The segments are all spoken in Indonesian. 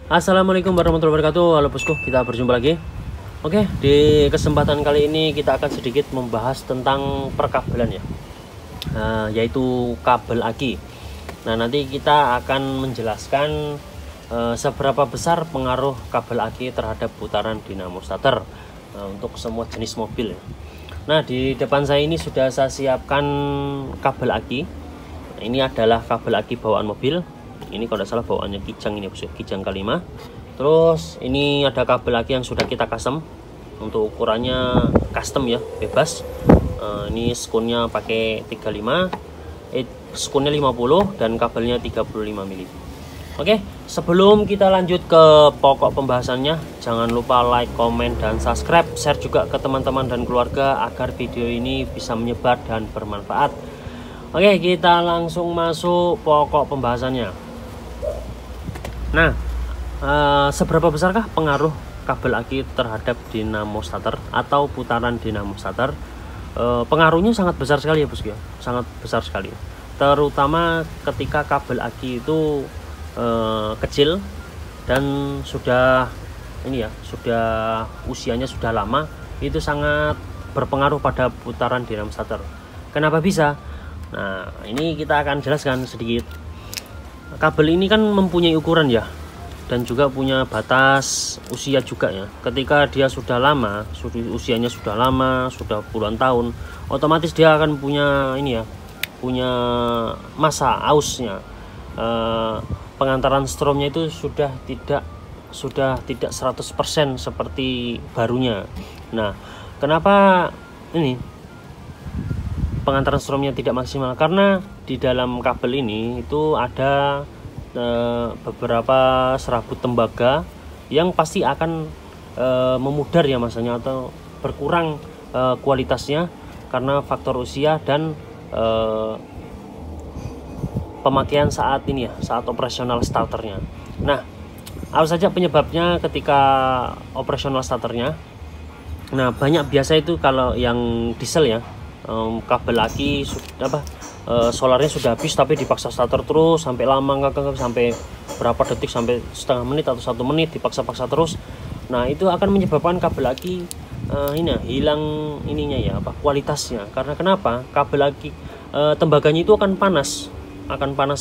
Assalamualaikum warahmatullahi wabarakatuh. Halo bosku, kita berjumpa lagi. Oke, di kesempatan kali ini kita akan sedikit membahas tentang perkabelan ya, yaitu kabel aki. Nah, nanti kita akan menjelaskan seberapa besar pengaruh kabel aki terhadap putaran dinamo starter untuk semua jenis mobil ya. Nah, di depan saya ini sudah saya siapkan kabel aki. Nah, ini adalah kabel aki bawaan mobil. Ini kalau tidak salah bawaannya Kijang, ini Kijang K5. Terus ini ada kabel aki yang sudah kita custom. Untuk ukurannya custom ya, bebas. Ini skunnya pakai 35, skunnya 50 dan kabelnya 35 mili. Oke, sebelum kita lanjut ke pokok pembahasannya, jangan lupa like, komen, dan subscribe. Share juga ke teman-teman dan keluarga agar video ini bisa menyebar dan bermanfaat. Oke, kita langsung masuk pokok pembahasannya. Nah, seberapa besarkah pengaruh kabel aki terhadap dinamo starter atau putaran dinamo starter? Pengaruhnya sangat besar sekali ya bosku ya, sangat besar sekali. Terutama ketika kabel aki itu kecil dan sudah ini ya, sudah usianya sudah lama, itu sangat berpengaruh pada putaran dinamo starter. Kenapa bisa? Nah, ini kita akan jelaskan sedikit. Kabel ini kan mempunyai ukuran ya, dan juga punya batas usia juga ya. Ketika dia sudah lama, usianya sudah lama, sudah puluhan tahun, otomatis dia akan punya ini ya, punya masa ausnya. Pengantaran stromnya itu sudah tidak 100% seperti barunya. Nah, kenapa ini pengantaran stromnya tidak maksimal? Karena di dalam kabel ini itu ada beberapa serabut tembaga yang pasti akan memudar ya masanya, atau berkurang kualitasnya karena faktor usia dan pemakaian saat ini ya, saat operasional starternya. Nah, apa saja penyebabnya ketika operasional starternya? Nah, banyak biasa itu kalau yang diesel ya, kabel aki solarnya sudah habis tapi dipaksa starter terus sampai lama, sampai berapa detik, sampai setengah menit atau 1 menit dipaksa-paksa terus. Nah, itu akan menyebabkan kabel aki hilang ininya ya, kualitasnya. Karena kenapa? Kabel aki tembaganya itu akan panas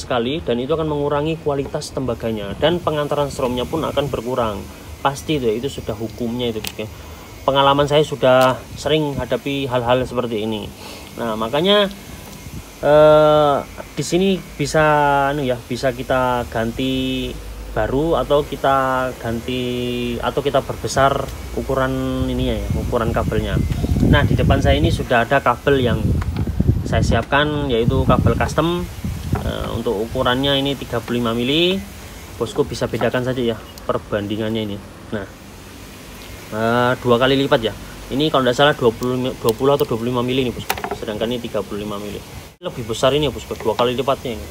sekali, dan itu akan mengurangi kualitas tembaganya, dan pengantaran stromnya pun akan berkurang. Pasti itu sudah hukumnya itu ya. Pengalaman saya sudah sering hadapi hal-hal seperti ini. Nah, makanya di sini bisa bisa kita ganti baru, atau kita ganti, atau kita perbesar ukuran ininya ya, ukuran kabelnya. Nah, di depan saya ini sudah ada kabel yang saya siapkan, yaitu kabel custom. Untuk ukurannya ini 35 mili. Bosku bisa bedakan saja ya perbandingannya ini. Nah, 2 kali lipat ya. Ini kalau tidak salah 20 atau 25 mili nih bosku. Sedangkan ini 35 mili. Lebih besar ini ya bosku, 2 kali lipatnya ini.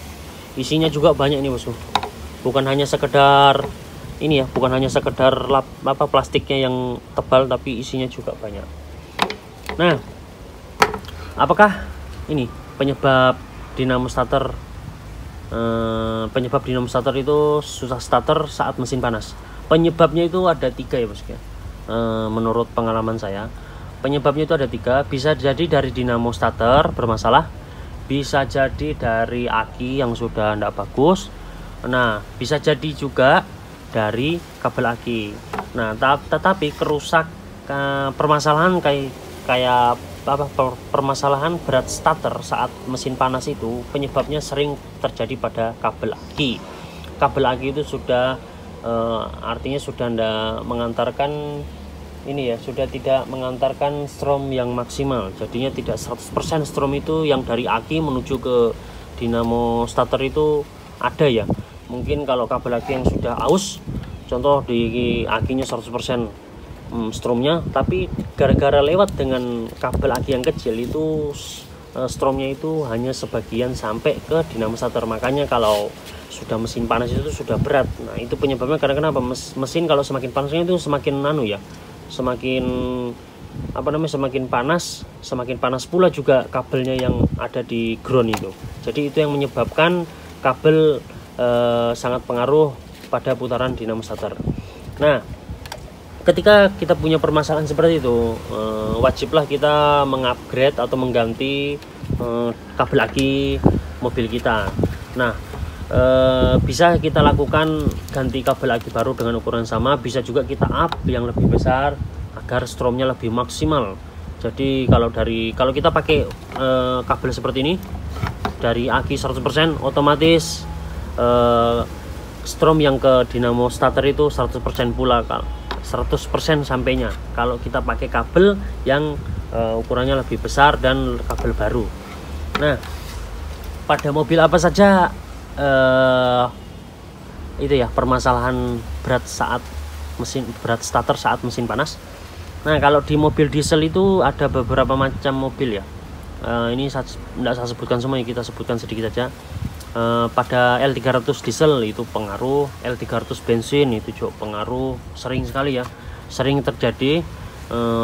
Isinya juga banyak nih bosku. Bukan hanya sekedar ini ya, bukan hanya sekedar plastiknya yang tebal, tapi isinya juga banyak. Nah, apakah ini penyebab dinamo starter itu susah starter saat mesin panas? Penyebabnya itu ada 3 ya bosku ya. Menurut pengalaman saya, penyebabnya itu ada 3. Bisa jadi dari dinamo starter bermasalah, bisa jadi dari aki yang sudah tidak bagus. Nah, bisa jadi juga dari kabel aki. Nah, tetapi kerusak permasalahan kayak permasalahan berat starter saat mesin panas itu penyebabnya sering terjadi pada kabel aki. Kabel aki itu sudah artinya sudah tidak mengantarkan ini ya, sudah tidak mengantarkan strom yang maksimal. Jadinya tidak 100% strom itu yang dari aki menuju ke dinamo starter itu ada ya. Mungkin kalau kabel aki yang sudah aus, contoh di akinya 100% stromnya, tapi gara-gara lewat dengan kabel aki yang kecil itu stromnya itu hanya sebagian sampai ke dinamo starter. Makanya kalau sudah mesin panas itu sudah berat. Nah, itu penyebabnya karena kenapa? Mesin kalau semakin panasnya itu semakin semakin panas pula juga kabelnya yang ada di ground itu. Jadi itu yang menyebabkan kabel sangat pengaruh pada putaran dinamo starter. Nah, ketika kita punya permasalahan seperti itu, wajiblah kita mengupgrade atau mengganti kabel aki mobil kita. Nah, bisa kita lakukan ganti kabel aki baru dengan ukuran sama, bisa juga kita up yang lebih besar agar stromnya lebih maksimal. Jadi kalau kita pakai kabel seperti ini dari aki 100%, otomatis strom yang ke dinamo starter itu 100% pula, 100% sampainya kalau kita pakai kabel yang ukurannya lebih besar dan kabel baru. Nah, pada mobil apa saja itu ya permasalahan berat starter saat mesin panas. Nah, kalau di mobil diesel itu ada beberapa macam mobil ya. Ini tidak saya sebutkan semua, kita sebutkan sedikit saja. Pada L300 diesel itu pengaruh, L300 bensin itu juga pengaruh, sering sekali ya, sering terjadi.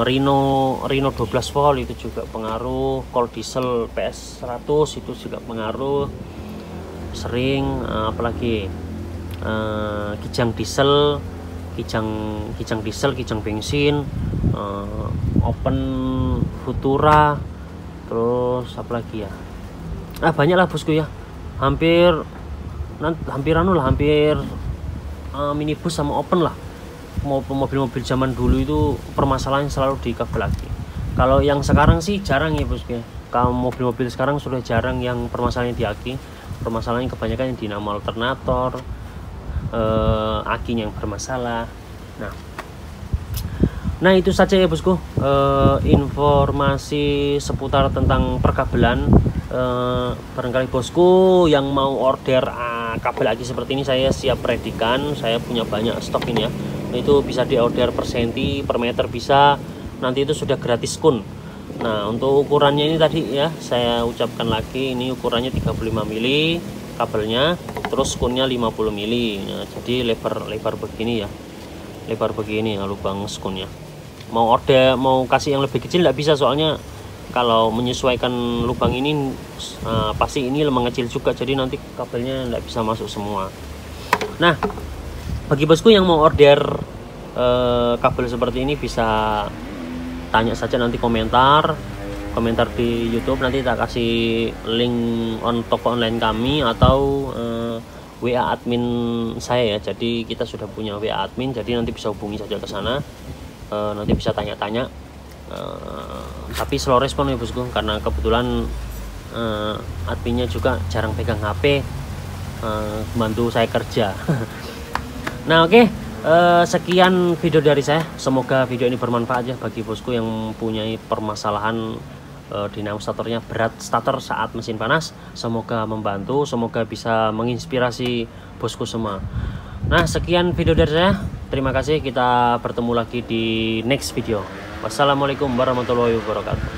Rino 12 volt itu juga pengaruh, Cold diesel PS 100 itu juga pengaruh, sering. Apalagi kijang diesel, kijang bensin, Open Futura, terus apalagi ya, banyak lah bosku ya, hampir minibus sama Open lah. Mobil-mobil zaman dulu itu permasalahannya selalu di kabel aki. Kalau yang sekarang sih jarang ya bosku ya. Kalau mobil-mobil sekarang sudah jarang yang permasalahannya di aki. Permasalahannya kebanyakan yang dinamo alternator, akinya yang bermasalah. Nah itu saja ya bosku, informasi seputar tentang perkabelan. Barangkali bosku yang mau order kabel aki seperti ini, saya siap predikan. Saya punya banyak stok ini ya. Itu bisa diorder per senti, per meter bisa. Nanti itu sudah gratis kun. Nah, untuk ukurannya ini tadi ya, saya ucapkan lagi, ini ukurannya 35 mili kabelnya, terus skunnya 50 mili. Nah, jadi lebar begini ya. Lebar begini ya lubang skunnya. Mau kasih yang lebih kecil tidak bisa, soalnya kalau menyesuaikan lubang ini pasti ini mengecil juga, jadi nanti kabelnya tidak bisa masuk semua. Nah, bagi bosku yang mau order kabel seperti ini bisa tanya saja nanti komentar di YouTube, nanti tak kasih link toko online kami atau WA admin saya ya. Jadi kita sudah punya WA admin, jadi nanti bisa hubungi saja ke sana, nanti bisa tanya-tanya. Tapi slow respon ya bosku, karena kebetulan adminnya juga jarang pegang HP, bantu saya kerja. Nah oke, sekian video dari saya. Semoga video ini bermanfaat ya bagi bosku yang punya permasalahan dinamo starternya berat starter saat mesin panas. Semoga membantu, semoga bisa menginspirasi bosku semua. Nah sekian video dari saya. Terima kasih, kita bertemu lagi di next video. Wassalamualaikum warahmatullahi wabarakatuh.